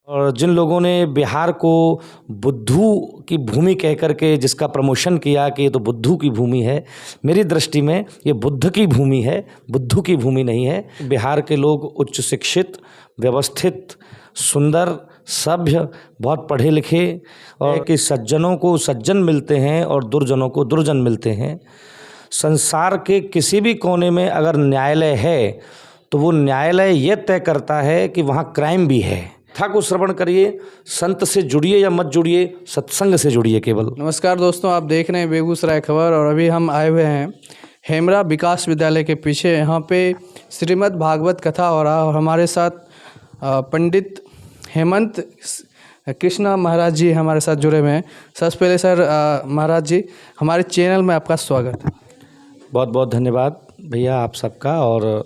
और जिन लोगों ने बिहार को बुद्धू की भूमि कह करके जिसका प्रमोशन किया कि ये तो बुद्धू की भूमि है, मेरी दृष्टि में ये बुद्ध की भूमि है, बुद्धू की भूमि नहीं है। बिहार के लोग उच्च शिक्षित, व्यवस्थित, सुंदर, सभ्य, बहुत पढ़े लिखे और कि सज्जनों को सज्जन मिलते हैं और दुर्जनों को दुर्जन मिलते हैं। संसार के किसी भी कोने में अगर न्यायालय है तो वो न्यायालय ये तय करता है कि वहाँ क्राइम भी है। कथा को श्रवण करिए, संत से जुड़िए या मत जुड़िए, सत्संग से जुड़िए केवल। नमस्कार दोस्तों, आप देख रहे हैं बेगूसराय खबर और अभी हम आए हुए हैं हेमरा विकास विद्यालय के पीछे। यहाँ पे श्रीमद् भागवत कथा हो रहा है और हमारे साथ पंडित हेमंत कृष्णा महाराज जी हमारे साथ जुड़े हुए हैं। सबसे पहले सर महाराज जी, हमारे चैनल में आपका स्वागत है। बहुत बहुत धन्यवाद भैया आप सबका, और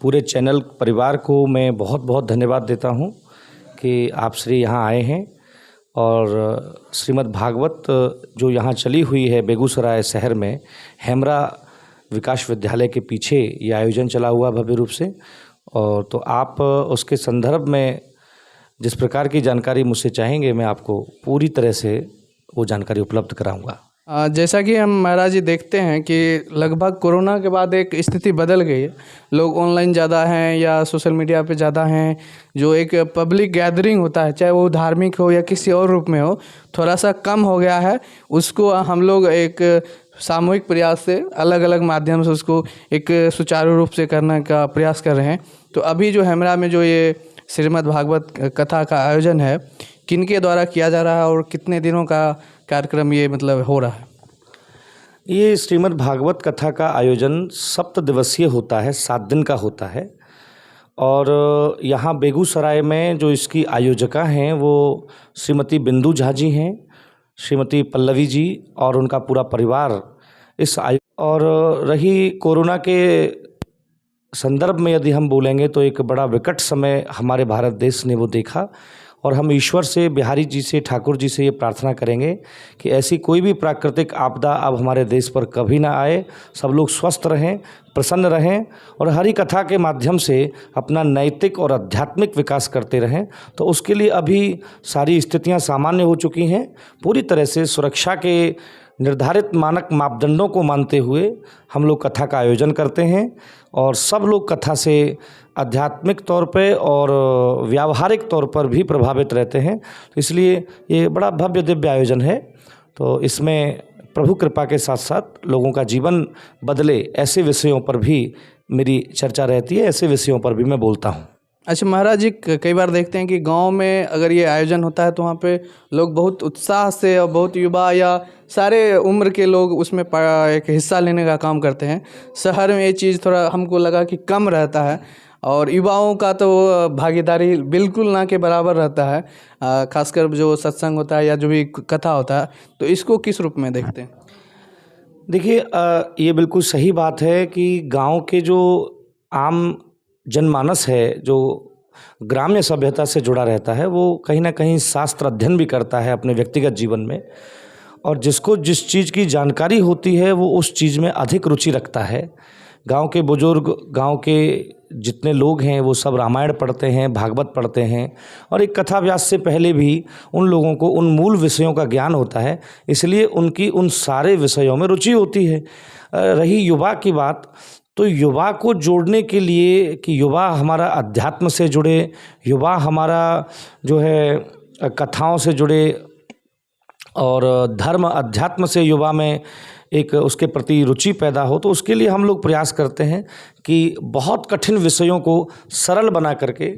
पूरे चैनल परिवार को मैं बहुत बहुत धन्यवाद देता हूँ कि आप श्री यहाँ आए हैं। और श्रीमद् भागवत जो यहाँ चली हुई है बेगूसराय शहर में, हेमरा विकास विद्यालय के पीछे ये आयोजन चला हुआ भव्य रूप से। और तो आप उसके संदर्भ में जिस प्रकार की जानकारी मुझसे चाहेंगे, मैं आपको पूरी तरह से वो जानकारी उपलब्ध कराऊंगा। जैसा कि हम महाराज जी देखते हैं कि लगभग कोरोना के बाद एक स्थिति बदल गई है। लोग ऑनलाइन ज़्यादा हैं या सोशल मीडिया पे ज़्यादा हैं। जो एक पब्लिक गैदरिंग होता है, चाहे वो धार्मिक हो या किसी और रूप में हो, थोड़ा सा कम हो गया है। उसको हम लोग एक सामूहिक प्रयास से अलग अलग माध्यम से उसको एक सुचारू रूप से करने का प्रयास कर रहे हैं। तो अभी जो हेमरा में जो ये श्रीमद् भागवत कथा का आयोजन है, किनके द्वारा किया जा रहा है और कितने दिनों का कार्यक्रम ये मतलब हो रहा है? ये श्रीमद् भागवत कथा का आयोजन 7 दिवसीय होता है, 7 दिन का होता है। और यहाँ बेगूसराय में जो इसकी आयोजका हैं वो श्रीमती बिंदु झा जी हैं, श्रीमती पल्लवी जी और उनका पूरा परिवार इस और रही कोरोना के संदर्भ में यदि हम बोलेंगे तो एक बड़ा विकट समय हमारे भारत देश ने वो देखा। और हम ईश्वर से, बिहारी जी से, ठाकुर जी से ये प्रार्थना करेंगे कि ऐसी कोई भी प्राकृतिक आपदा अब हमारे देश पर कभी ना आए। सब लोग स्वस्थ रहें, प्रसन्न रहें और हरि कथा के माध्यम से अपना नैतिक और आध्यात्मिक विकास करते रहें। तो उसके लिए अभी सारी स्थितियां सामान्य हो चुकी हैं। पूरी तरह से सुरक्षा के निर्धारित मानक मापदंडों को मानते हुए हम लोग कथा का आयोजन करते हैं और सब लोग कथा से आध्यात्मिक तौर पे और व्यावहारिक तौर पर भी प्रभावित रहते हैं। इसलिए ये बड़ा भव्य दिव्य आयोजन है। तो इसमें प्रभु कृपा के साथ साथ लोगों का जीवन बदले ऐसे विषयों पर भी मेरी चर्चा रहती है, ऐसे विषयों पर भी मैं बोलता हूँ। अच्छा महाराज जी, कई बार देखते हैं कि गांव में अगर ये आयोजन होता है तो वहाँ पे लोग बहुत उत्साह से और बहुत युवा या सारे उम्र के लोग उसमें एक हिस्सा लेने का काम करते हैं। शहर में ये चीज़ थोड़ा हमको लगा कि कम रहता है और युवाओं का तो भागीदारी बिल्कुल ना के बराबर रहता है, खासकर जो सत्संग होता है या जो भी कथा होता है। तो इसको किस रूप में देखते हैं? देखिए, ये बिल्कुल सही बात है कि गाँव के जो आम जनमानस है, जो ग्राम्य सभ्यता से जुड़ा रहता है, वो कहीं ना कहीं शास्त्र अध्ययन भी करता है अपने व्यक्तिगत जीवन में। और जिसको जिस चीज़ की जानकारी होती है वो उस चीज़ में अधिक रुचि रखता है। गांव के बुजुर्ग, गांव के जितने लोग हैं वो सब रामायण पढ़ते हैं, भागवत पढ़ते हैं और एक कथा व्यास से पहले भी उन लोगों को उन मूल विषयों का ज्ञान होता है। इसलिए उनकी उन सारे विषयों में रुचि होती है। रही युवा की बात, तो युवा को जोड़ने के लिए कि युवा हमारा अध्यात्म से जुड़े, युवा हमारा जो है कथाओं से जुड़े और धर्म अध्यात्म से युवा में एक उसके प्रति रुचि पैदा हो, तो उसके लिए हम लोग प्रयास करते हैं कि बहुत कठिन विषयों को सरल बना करके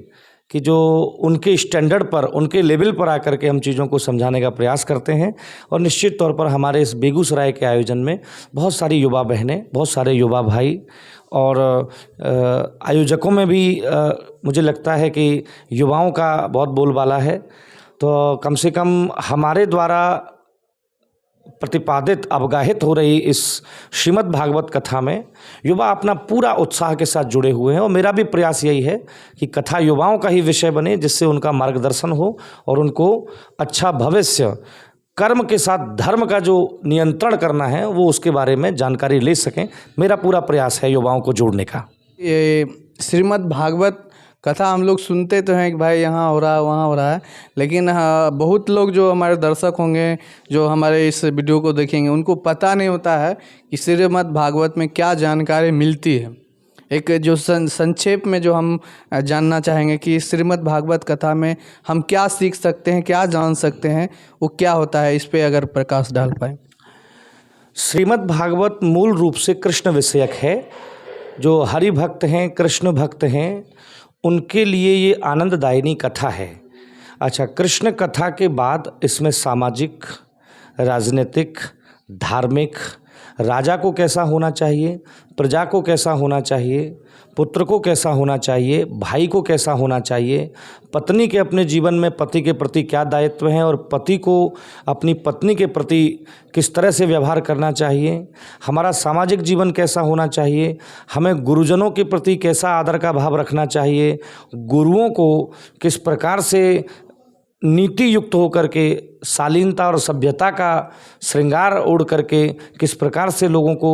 कि जो उनके स्टैंडर्ड पर, उनके लेवल पर आकर के हम चीज़ों को समझाने का प्रयास करते हैं। और निश्चित तौर पर हमारे इस बेगूसराय के आयोजन में बहुत सारी युवा बहनें, बहुत सारे युवा भाई और आयोजकों में भी मुझे लगता है कि युवाओं का बहुत बोलबाला है। तो कम से कम हमारे द्वारा प्रतिपादित, अवगाहित हो रही इस श्रीमद् भागवत कथा में युवा अपना पूरा उत्साह के साथ जुड़े हुए हैं। और मेरा भी प्रयास यही है कि कथा युवाओं का ही विषय बने, जिससे उनका मार्गदर्शन हो और उनको अच्छा भविष्य, कर्म के साथ धर्म का जो नियंत्रण करना है वो उसके बारे में जानकारी ले सकें। मेरा पूरा प्रयास है युवाओं को जोड़ने का। ये श्रीमद् भागवत कथा हम लोग सुनते तो हैं कि भाई यहाँ हो रहा है वहाँ हो रहा है, लेकिन हाँ, बहुत लोग जो हमारे दर्शक होंगे जो हमारे इस वीडियो को देखेंगे उनको पता नहीं होता है कि श्रीमद् भागवत में क्या जानकारी मिलती है। एक जो संक्षेप में जो हम जानना चाहेंगे कि श्रीमद् भागवत कथा में हम क्या सीख सकते हैं, क्या जान सकते हैं, वो क्या होता है, इस पे अगर प्रकाश डाल पाए। श्रीमद् भागवत मूल रूप से कृष्ण विषयक है। जो हरि भक्त हैं, कृष्ण भक्त हैं, उनके लिए ये आनंददायिनी कथा है। अच्छा, कृष्ण कथा के बाद इसमें सामाजिक, राजनीतिक, धार्मिक, राजा को कैसा होना चाहिए, प्रजा को कैसा होना चाहिए, पुत्र को कैसा होना चाहिए, भाई को कैसा होना चाहिए, पत्नी के अपने जीवन में पति के प्रति क्या दायित्व हैं और पति को अपनी पत्नी के प्रति किस तरह से व्यवहार करना चाहिए, हमारा सामाजिक जीवन कैसा होना चाहिए, हमें गुरुजनों के प्रति कैसा आदर का भाव रखना चाहिए, गुरुओं को किस प्रकार से नीति युक्त होकर के शालीनता और सभ्यता का श्रृंगार ओढ़ करके किस प्रकार से लोगों को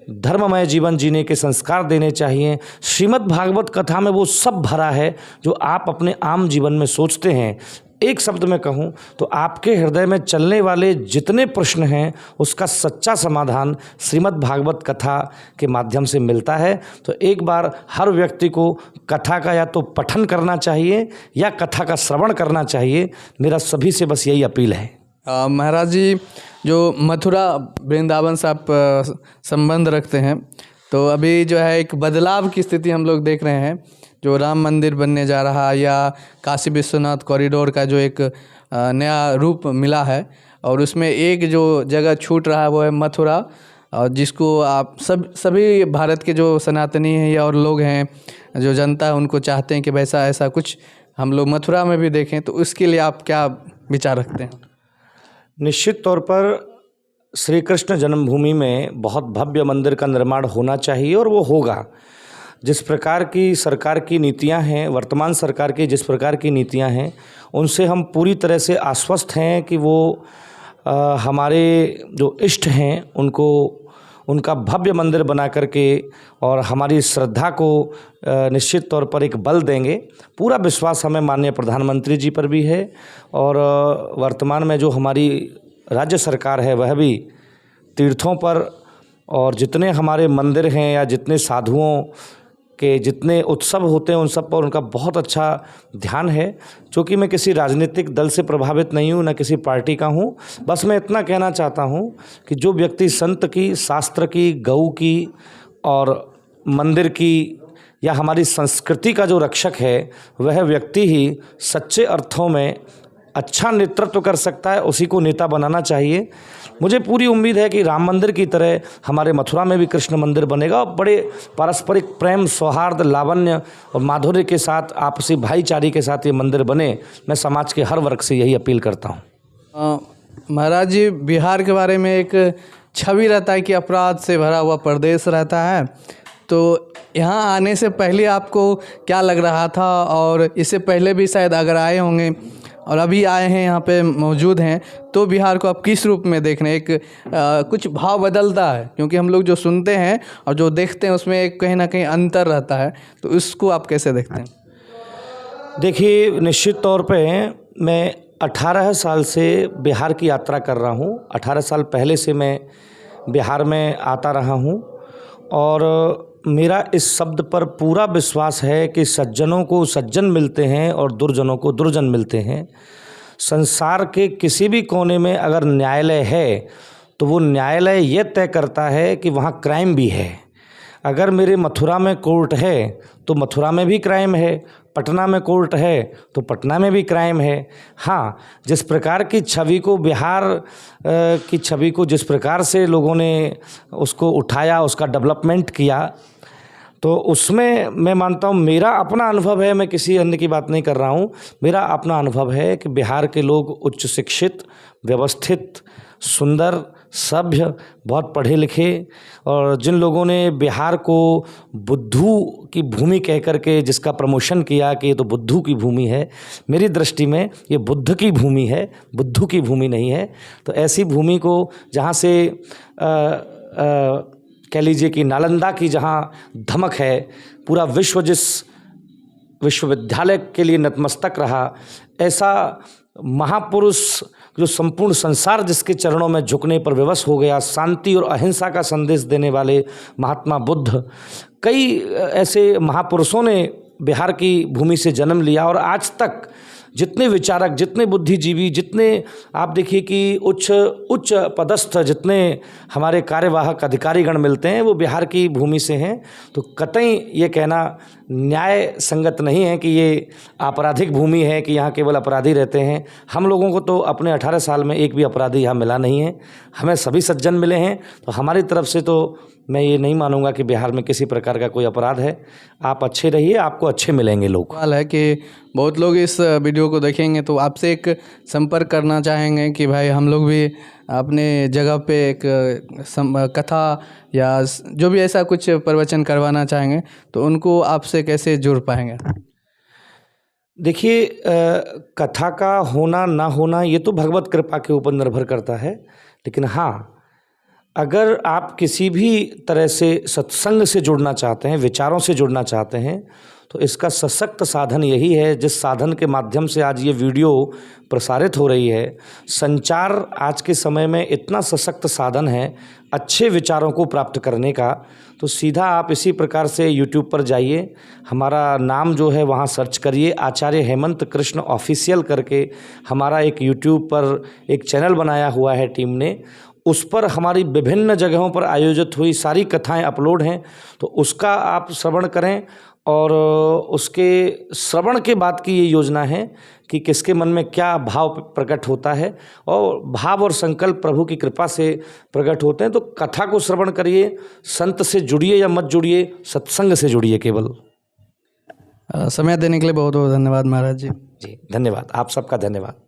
धर्ममय जीवन जीने के संस्कार देने चाहिए। श्रीमद् भागवत कथा में वो सब भरा है जो आप अपने आम जीवन में सोचते हैं। एक शब्द में कहूँ तो आपके हृदय में चलने वाले जितने प्रश्न हैं उसका सच्चा समाधान श्रीमद् भागवत कथा के माध्यम से मिलता है। तो एक बार हर व्यक्ति को कथा का या तो पठन करना चाहिए या कथा का श्रवण करना चाहिए। मेरा सभी से बस यही अपील है। महाराज जी, जो मथुरा वृंदावन से आप संबंध रखते हैं, तो अभी जो है एक बदलाव की स्थिति हम लोग देख रहे हैं। जो राम मंदिर बनने जा रहा है या काशी विश्वनाथ कॉरिडोर का जो एक नया रूप मिला है, और उसमें एक जो जगह छूट रहा है वो है मथुरा, और जिसको आप सभी भारत के जो सनातनी हैं या और लोग हैं, जो जनता है, उनको चाहते हैं कि वैसा ऐसा कुछ हम लोग मथुरा में भी देखें। तो उसके लिए आप क्या विचार रखते हैं? निश्चित तौर पर श्री कृष्ण जन्मभूमि में बहुत भव्य मंदिर का निर्माण होना चाहिए और वो होगा। जिस प्रकार की सरकार की नीतियां हैं, वर्तमान सरकार की जिस प्रकार की नीतियां हैं, उनसे हम पूरी तरह से आश्वस्त हैं कि वो हमारे जो इष्ट हैं उनको उनका भव्य मंदिर बना करके और हमारी श्रद्धा को निश्चित तौर पर एक बल देंगे। पूरा विश्वास हमें माननीय प्रधानमंत्री जी पर भी है और वर्तमान में जो हमारी राज्य सरकार है वह भी तीर्थों पर और जितने हमारे मंदिर हैं या जितने साधुओं के जितने उत्सव होते हैं उन सब पर उनका बहुत अच्छा ध्यान है। क्योंकि मैं किसी राजनीतिक दल से प्रभावित नहीं हूँ, न किसी पार्टी का हूँ। बस मैं इतना कहना चाहता हूँ कि जो व्यक्ति संत की, शास्त्र की, गौ की और मंदिर की या हमारी संस्कृति का जो रक्षक है, वह व्यक्ति ही सच्चे अर्थों में अच्छा नेतृत्व कर सकता है। उसी को नेता बनाना चाहिए। मुझे पूरी उम्मीद है कि राम मंदिर की तरह हमारे मथुरा में भी कृष्ण मंदिर बनेगा और बड़े पारस्परिक प्रेम, सौहार्द, लावण्य और माधुर्य के साथ, आपसी भाईचारे के साथ ये मंदिर बने। मैं समाज के हर वर्ग से यही अपील करता हूँ। महाराज जी, बिहार के बारे में एक छवि रहता है कि अपराध से भरा हुआ प्रदेश रहता है। तो यहाँ आने से पहले आपको क्या लग रहा था, और इससे पहले भी शायद अगर आए होंगे और अभी आए हैं यहाँ पे मौजूद हैं, तो बिहार को आप किस रूप में देख रहे हैं? एक कुछ भाव बदलता है, क्योंकि हम लोग जो सुनते हैं और जो देखते हैं उसमें एक कहीं ना कहीं अंतर रहता है। तो इसको आप कैसे देखते हैं? देखिए, निश्चित तौर पे मैं 18 साल से बिहार की यात्रा कर रहा हूँ। 18 साल पहले से मैं बिहार में आता रहा हूँ और मेरा इस शब्द पर पूरा विश्वास है कि सज्जनों को सज्जन मिलते हैं और दुर्जनों को दुर्जन मिलते हैं। संसार के किसी भी कोने में अगर न्यायालय है तो वो न्यायालय ये तय करता है कि वहाँ क्राइम भी है। अगर मेरे मथुरा में कोर्ट है तो मथुरा में भी क्राइम है, पटना में कोर्ट है तो पटना में भी क्राइम है। हाँ, जिस प्रकार की छवि को, बिहार की छवि को जिस प्रकार से लोगों ने उसको उठाया, उसका डेवलपमेंट किया, तो उसमें मैं मानता हूँ, मेरा अपना अनुभव है, मैं किसी अन्य की बात नहीं कर रहा हूँ, मेरा अपना अनुभव है कि बिहार के लोग उच्च शिक्षित, व्यवस्थित, सुंदर, सभ्य, बहुत पढ़े लिखे, और जिन लोगों ने बिहार को बुद्धू की भूमि कह करके जिसका प्रमोशन किया कि ये तो बुद्धू की भूमि है, मेरी दृष्टि में ये बुद्ध की भूमि है, बुद्धू की भूमि नहीं है। तो ऐसी भूमि को जहाँ से कह लीजिए कि नालंदा की जहाँ धमक है, पूरा विश्व जिस विश्वविद्यालय के लिए नतमस्तक रहा, ऐसा महापुरुष जो संपूर्ण संसार जिसके चरणों में झुकने पर विवश हो गया, शांति और अहिंसा का संदेश देने वाले महात्मा बुद्ध, कई ऐसे महापुरुषों ने बिहार की भूमि से जन्म लिया। और आज तक जितने विचारक, जितने बुद्धिजीवी, जितने आप देखिए कि उच्च पदस्थ जितने हमारे कार्यवाहक अधिकारीगण मिलते हैं वो बिहार की भूमि से हैं। तो कतई ये कहना न्याय संगत नहीं है कि ये आपराधिक भूमि है कि यहाँ केवल अपराधी रहते हैं। हम लोगों को तो अपने 18 साल में एक भी अपराधी यहाँ मिला नहीं है, हमें सभी सज्जन मिले हैं। तो हमारी तरफ से तो मैं ये नहीं मानूंगा कि बिहार में किसी प्रकार का कोई अपराध है। आप अच्छे रहिए, आपको अच्छे मिलेंगे लोग। सवाल है कि बहुत लोग इस वीडियो को देखेंगे तो आपसे एक संपर्क करना चाहेंगे कि भाई हम लोग भी अपने जगह पे एक कथा या जो भी ऐसा कुछ प्रवचन करवाना चाहेंगे तो उनको आपसे कैसे जुड़ पाएंगे? देखिए, कथा का होना ना होना ये तो भगवत कृपा के ऊपर निर्भर करता है। लेकिन हाँ, अगर आप किसी भी तरह से सत्संग से जुड़ना चाहते हैं, विचारों से जुड़ना चाहते हैं, तो इसका सशक्त साधन यही है, जिस साधन के माध्यम से आज ये वीडियो प्रसारित हो रही है। संचार आज के समय में इतना सशक्त साधन है अच्छे विचारों को प्राप्त करने का। तो सीधा आप इसी प्रकार से YouTube पर जाइए, हमारा नाम जो है वहाँ सर्च करिए, आचार्य हेमंत कृष्ण ऑफिशियल करके हमारा एक YouTube पर एक चैनल बनाया हुआ है टीम ने। उस पर हमारी विभिन्न जगहों पर आयोजित हुई सारी कथाएं अपलोड हैं, तो उसका आप श्रवण करें। और उसके श्रवण के बाद की ये योजना है कि किसके मन में क्या भाव प्रकट होता है, और भाव और संकल्प प्रभु की कृपा से प्रकट होते हैं। तो कथा को श्रवण करिए, संत से जुड़िए या मत जुड़िए, सत्संग से जुड़िए केवल। समय देने के लिए बहुत बहुत धन्यवाद महाराज जी। जी धन्यवाद, आप सबका धन्यवाद।